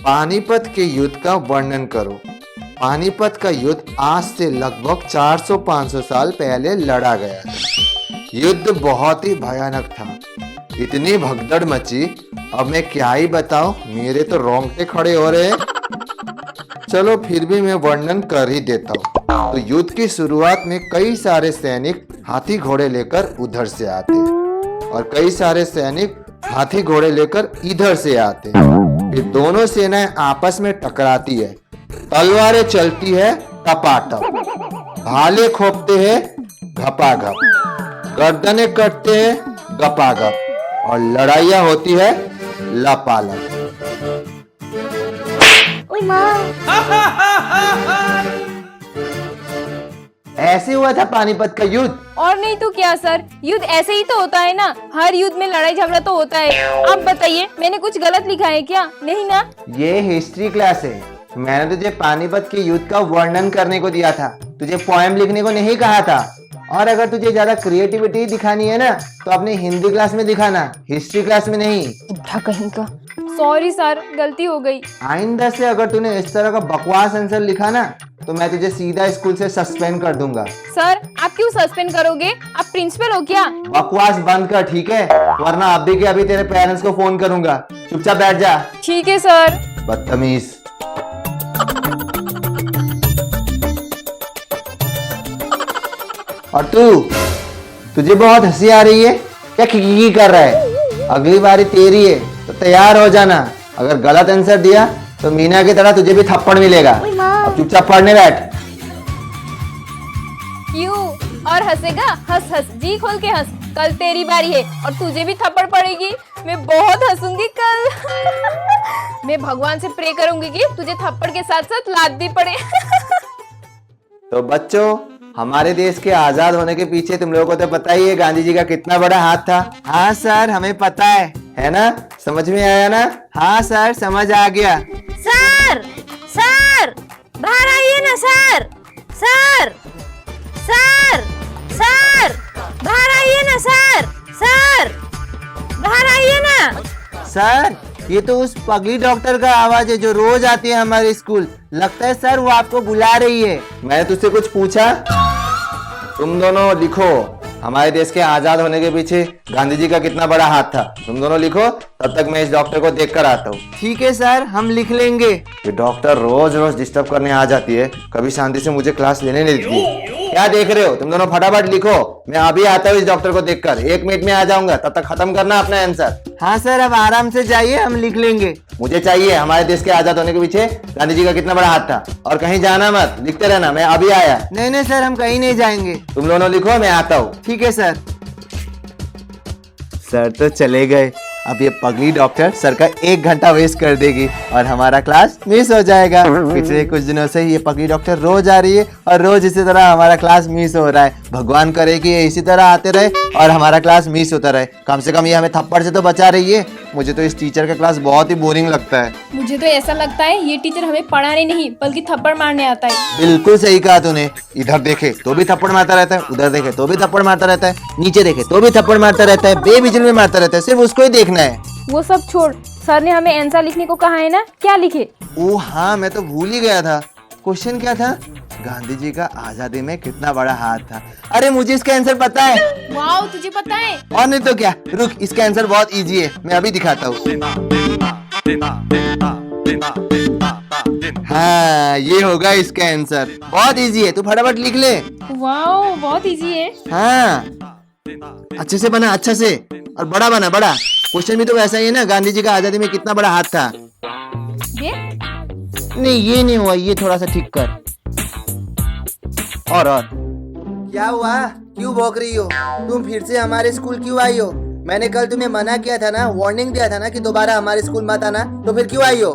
पानीपत के युद्ध का वर्णन करो। पानीपत का युद्ध आज से लगभग 400-500 साल पहले लड़ा गया था। युद्ध बहुत ही भयानक था, इतनी भगदड़ मची, अब मैं क्या ही बताऊं, मेरे तो रोंगटे खड़े हो रहे हैं। चलो फिर भी मैं वर्णन कर ही देता हूँ। तो युद्ध की शुरुआत में कई सारे सैनिक हाथी घोड़े लेकर उधर से आते और कई सारे सैनिक हाथी घोड़े लेकर इधर से आते। फिर दोनों सेनाएं आपस में टकराती है, तलवारें चलती है टपाटप, भाले खोपते हैं घपाघप, गर्दनें कटते हैं गपागप और लड़ाइयाँ होती है लपालप। ओए माँ, ऐसे हुआ था पानीपत का युद्ध। और नहीं तो क्या सर, युद्ध ऐसे ही तो होता है ना, हर युद्ध में लड़ाई झगड़ा तो होता है। आप बताइए, मैंने कुछ गलत लिखा है क्या? नहीं ना? ये हिस्ट्री क्लास है, मैंने तुझे पानीपत के युद्ध का वर्णन करने को दिया था, तुझे पोएम लिखने को नहीं कहा था। और अगर तुझे ज्यादा क्रिएटिविटी दिखानी है ना तो अपनी हिंदी क्लास में दिखाना, हिस्ट्री क्लास में नहीं। बुढ़ा कहीं का। सॉरी सर, गलती हो गई। आइंदा से अगर तूने इस तरह का बकवास आंसर लिखा ना तो मैं तुझे सीधा स्कूल से सस्पेंड कर दूंगा। सर, आप क्यों सस्पेंड करोगे? आप प्रिंसिपल हो क्या? बकवास बंद कर, ठीक है? वरना अभी के अभी तेरे पेरेंट्स को फोन करूंगा। चुपचाप बैठ जा। ठीक है सर। बदतमीज। और तुझे बहुत हंसी आ रही है क्या? खिखी कर रहा है? अगली बारी तेरी है तो तैयार हो जाना। अगर गलत आंसर दिया तो मीना की तरह तुझे भी थप्पड़ मिलेगा। अब चुपचाप पढ़ने बैठ। क्यों? और हंसेगा? हंस हंस, जी खोल के हंस। कल तेरी बारी है और तुझे भी थप्पड़ पड़ेगी। मैं बहुत हंसूंगी कल। मैं भगवान से प्रे करूंगी कि तुझे थप्पड़ के साथ साथ लात भी पड़े। तो बच्चों, हमारे देश के आजाद होने के पीछे तुम लोगों को तो पता ही है गांधी जी का कितना बड़ा हाथ था। हाँ सर, हमें पता है ना? समझ में आया ना? हाँ सर, समझ आ गया। सर, सर, बाहर आइए ना सर, सर, सर, सर, बाहर आइए ना सर, सर, बाहर आइए ना। सर, ये तो उस पगली डॉक्टर का आवाज है जो रोज आती है हमारे स्कूल। लगता है सर वो आपको बुला रही है। मैंने तुझसे कुछ पूछा? तुम दोनों लिखो हमारे देश के आजाद होने के पीछे गांधी जी का कितना बड़ा हाथ था। तुम दोनों लिखो, तब तक मैं इस डॉक्टर को देख कर आता हूँ। ठीक है सर, हम लिख लेंगे। ये डॉक्टर रोज रोज डिस्टर्ब करने आ जाती है, कभी शांति से मुझे क्लास लेने नहीं देती। क्या देख रहे हो? तुम दोनों फटाफट लिखो, मैं अभी आता हूँ इस डॉक्टर को देखकर। 1 मिनट में आ जाऊंगा, तब तक खत्म करना अपना आंसर। हाँ सर, अब आराम से जाइए, हम लिख लेंगे। मुझे चाहिए हमारे देश के आजाद होने के पीछे गांधी जी का कितना बड़ा हाथ था। और कहीं जाना मत, लिखते रहना, मैं अभी आया। नहीं सर, हम कहीं नहीं जाएंगे। तुम दोनों लिखो, मैं आता हूँ। ठीक है सर। सर तो चले गए, अब ये पगली डॉक्टर सर का 1 घंटा वेस्ट कर देगी और हमारा क्लास मिस हो जाएगा। पिछले कुछ दिनों से ये पगली डॉक्टर रोज आ रही है और रोज इसी तरह हमारा क्लास मिस हो रहा है। भगवान करे कि ये इसी तरह आते रहे और हमारा क्लास मिस होता रहे। कम से कम ये हमें थप्पड़ से तो बचा रही है। मुझे तो इस टीचर का क्लास बहुत ही बोरिंग लगता है। मुझे तो ऐसा लगता है ये टीचर हमें पढ़ाने नहीं बल्कि थप्पड़ मारने आता है। बिल्कुल सही कहा तूने। इधर देखे तो भी थप्पड़ मारता रहता है, उधर देखे तो भी थप्पड़ मारता रहता है, नीचे देखे तो भी थप्पड़ मारता रहता है, बेबिजल में मारता रहता है। सिर्फ उसको ही देखना है। वो सब छोड़, सर ने हमें आंसर लिखने को कहा है ना, क्या लिखे? ओ हाँ, मैं तो भूल ही गया था। क्वेश्चन क्या था? गांधी जी का आजादी में कितना बड़ा हाथ था। अरे मुझे इसका आंसर पता है। वाओ, तुझे पता है? और नहीं तो क्या, रुक, इसका आंसर बहुत इजी है, मैं अभी दिखाता हूँ। हाँ, ये होगा इसका आंसर। बहुत इजी है, तू फटाफट लिख ले। वाओ, बहुत इजी है। हाँ, अच्छे से बना, अच्छा से, और बड़ा बना, बड़ा। क्वेश्चन भी तो वैसा ही है ना, गांधी जी का आजादी में कितना बड़ा हाथ था। ये? नहीं, ये नहीं हुआ, ये थोड़ा सा ठीक कर। और क्या हुआ? क्यों भौंक रही हो? तुम फिर से हमारे स्कूल क्यों आई हो? मैंने कल तुम्हें मना किया था ना, वार्निंग दिया था ना कि दोबारा हमारे स्कूल मत आना, तो फिर क्यों आई हो?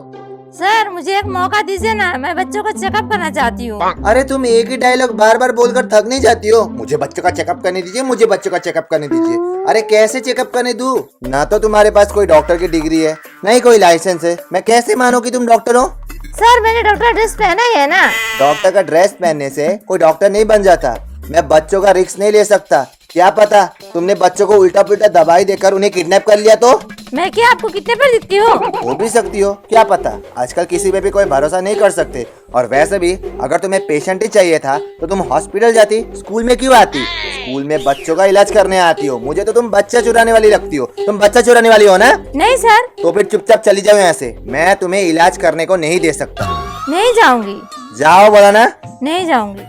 सर, मुझे एक मौका दीजिए ना, मैं बच्चों को चेकअप करना चाहती हूँ। अरे तुम एक ही डायलॉग बार बार बोलकर थक नहीं जाती हो? मुझे बच्चों का चेकअप करने दीजिए, मुझे बच्चों का चेकअप करने दीजिए। अरे कैसे चेकअप करने दूं? ना तो तुम्हारे पास कोई डॉक्टर की डिग्री है, नहीं कोई लाइसेंस है। मैं कैसे मानूं कि तुम डॉक्टर हो? सर, मैंने डॉक्टर ड्रेस पहना ही है ना। डॉक्टर का ड्रेस पहनने से कोई डॉक्टर नहीं बन जाता। मैं बच्चों का रिस्क नहीं ले सकता, क्या पता तुमने बच्चों को उल्टा पुल्टा दवाई देकर उन्हें किडनैप कर लिया तो? मैं क्या आपको कितने पर दिखती हूँ? हो भी सकती हो, क्या पता। आजकल किसी पे भी कोई भरोसा नहीं कर सकते। और वैसे भी अगर तुम्हें पेशेंट ही चाहिए था तो तुम हॉस्पिटल जाती, स्कूल में क्यों आती? स्कूल में बच्चों का इलाज करने आती हो। मुझे तो तुम बच्चा चुराने वाली लगती हो। तुम बच्चा चुराने वाली हो ना? नहीं सर। तो फिर चुपचाप चली जाओ यहाँ से। मैं तुम्हें इलाज करने को नहीं दे सकता। नहीं जाऊंगी। जाओ बोला ना। नहीं जाऊंगी।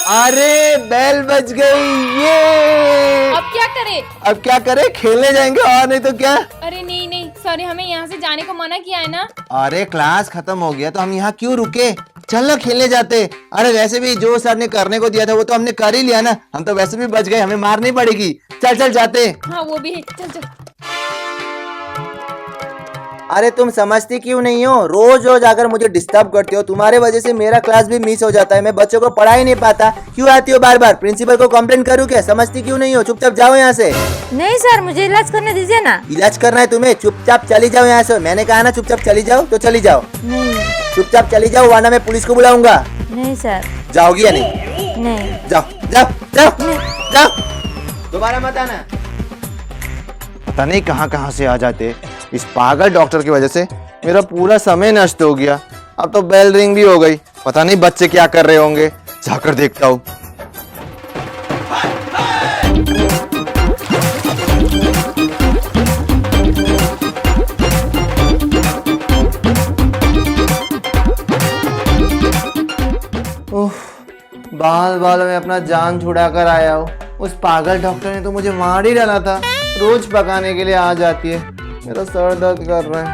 अरे बेल बज गई ये। अब क्या करे? अब क्या करें, खेलने जाएंगे और नहीं तो क्या। अरे नहीं नहीं सर, हमें यहाँ से जाने को मना किया है ना। अरे क्लास खत्म हो गया तो हम यहाँ क्यों रुके, चल ना खेलने जाते। अरे वैसे भी जो सर ने करने को दिया था वो तो हमने कर ही लिया ना, हम तो वैसे भी बच गए, हमें मारनी पड़ेगी। चल चल जाते। हाँ वो भी है, चल चल। अरे तुम समझती क्यों नहीं हो? रोज रोज आकर मुझे डिस्टर्ब करते हो। तुम्हारे वजह से मेरा क्लास भी मिस हो जाता है। मैं बच्चों को पढ़ा ही नहीं पाता। क्यों आती हो बार बार? प्रिंसिपल को कंप्लेंट करूँ क्या? समझती क्यों नहीं हो? चुपचाप जाओ यहाँ से। नहीं सर, मुझे इलाज करने दीजिए ना। इलाज करना है तुम्हें? चुपचाप चली जाओ यहाँ से। मैंने कहा ना चुपचाप चली जाओ, तो चली जाओ। नहीं। चुपचाप चली जाओ वरना मैं पुलिस को बुलाऊंगा। नहीं सर। जाओगी या नहीं? नहीं। जाओ जाओ जाओ जाओ, दोबारा मत आना। पता नहीं कहाँ कहाँ से आ जाते। इस पागल डॉक्टर की वजह से मेरा पूरा समय नष्ट हो गया। अब तो बेल रिंग भी हो गई, पता नहीं बच्चे क्या कर रहे होंगे, जाकर देखता हूँ। बाल बाल में अपना जान छुड़ा कर आया हूँ। उस पागल डॉक्टर ने तो मुझे मार ही डाला था। रोज पकाने के लिए आ जाती है। मेरा सर दर्द कर रहा है।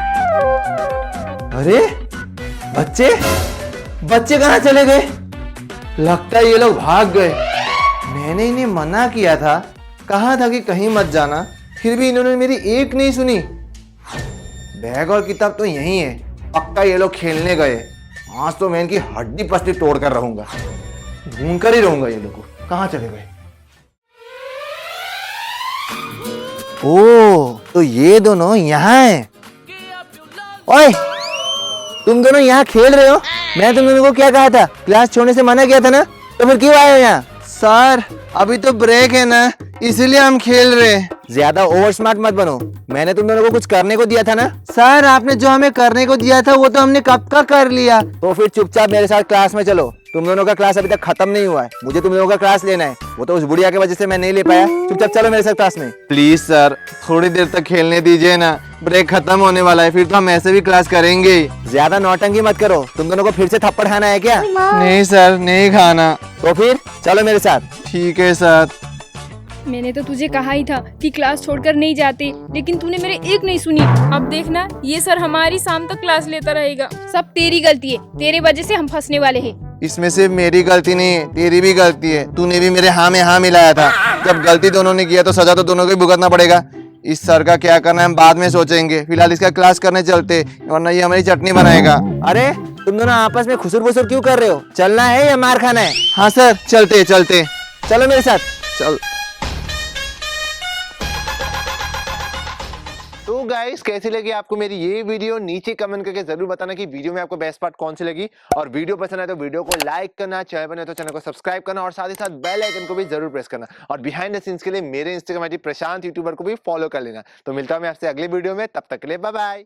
अरे बच्चे बच्चे कहाँ चले गए? लगता है ये लोग भाग गए। मैंने इन्हें मना किया था, कहा था कि कहीं मत जाना, फिर भी इन्होंने मेरी एक नहीं सुनी। बैग और किताब तो यहीं है, पक्का ये लोग खेलने गए। आज तो मैं इनकी हड्डी पसली तोड़ कर रहूंगा, ढूंढ कर ही रहूंगा ये लोग को कहाँ चले गए। ओ तो ये दोनों यहाँ हैं। ओए तुम दोनों यहाँ खेल रहे हो? मैं तुम दोनों को क्या कहा था? क्लास छोड़ने से मना किया था ना, तो फिर क्यों आए हो यहाँ? सर अभी तो ब्रेक है ना, इसीलिए हम खेल रहे हैं। ज्यादा ओवर स्मार्ट मत बनो। मैंने तुम दोनों को कुछ करने को दिया था ना? सर आपने जो हमें करने को दिया था वो तो हमने कब का कर लिया। तो फिर चुपचाप मेरे साथ क्लास में चलो। तुम दोनों का क्लास अभी तक खत्म नहीं हुआ है, मुझे तुम दोनों का क्लास लेना है। वो तो उस बुढ़िया की वजह से मैं नहीं ले पाया। चुपचाप चलो मेरे साथ क्लास में। प्लीज सर थोड़ी देर तक खेलने दीजिए ना, ब्रेक खत्म होने वाला है, फिर तो हम ऐसे भी क्लास करेंगे। ज्यादा नौटंकी मत करो। तुम दोनों को फिर से थप्पड़ खाना है क्या? नहीं सर नहीं खाना। तो फिर चलो मेरे साथ। ठीक है सर। मैंने तो तुझे कहा ही था कि क्लास छोड़कर नहीं जाते, लेकिन तूने मेरे एक नहीं सुनी। अब देखना ये सर हमारी शाम तक क्लास लेता रहेगा। सब तेरी गलती है, तेरे वजह से हम फंसने वाले हैं। इसमें सिर्फ मेरी गलती नहीं है, तेरी भी गलती है। तूने भी मेरे हाँ में हाँ मिलाया था। जब गलती दोनों ने किया तो सजा तो दोनों को ही भुगतना पड़ेगा। इस सर का क्या करना है हम बाद में सोचेंगे, फिलहाल इसका क्लास करने चलते, वरना ये हमारी चटनी बनाएगा। अरे तुम दोनों आपस में खुसुर फुसुर क्यों कर रहे हो? चलना है या मार खाना है? हाँ सर चलते चलते। चलो मेरे साथ चल। तो गाइस कैसी लगी आपको मेरी ये वीडियो? नीचे कमेंट करके जरूर बताना कि वीडियो में आपको बेस्ट पार्ट कौन सी लगी। और वीडियो पसंद आए तो वीडियो को लाइक करना, चैनल बने तो चैनल को सब्सक्राइब करना और साथ ही साथ बेल आइकन को भी जरूर प्रेस करना। और बिहाइंड द सीन्स के लिए मेरे इंस्टाग्राम आईडी प्रशांत यूट्यूबर को भी फॉलो कर लेना। तो मिलता हूं मैं आपसे अगले वीडियो में, तब तक के लिए बाय बाय।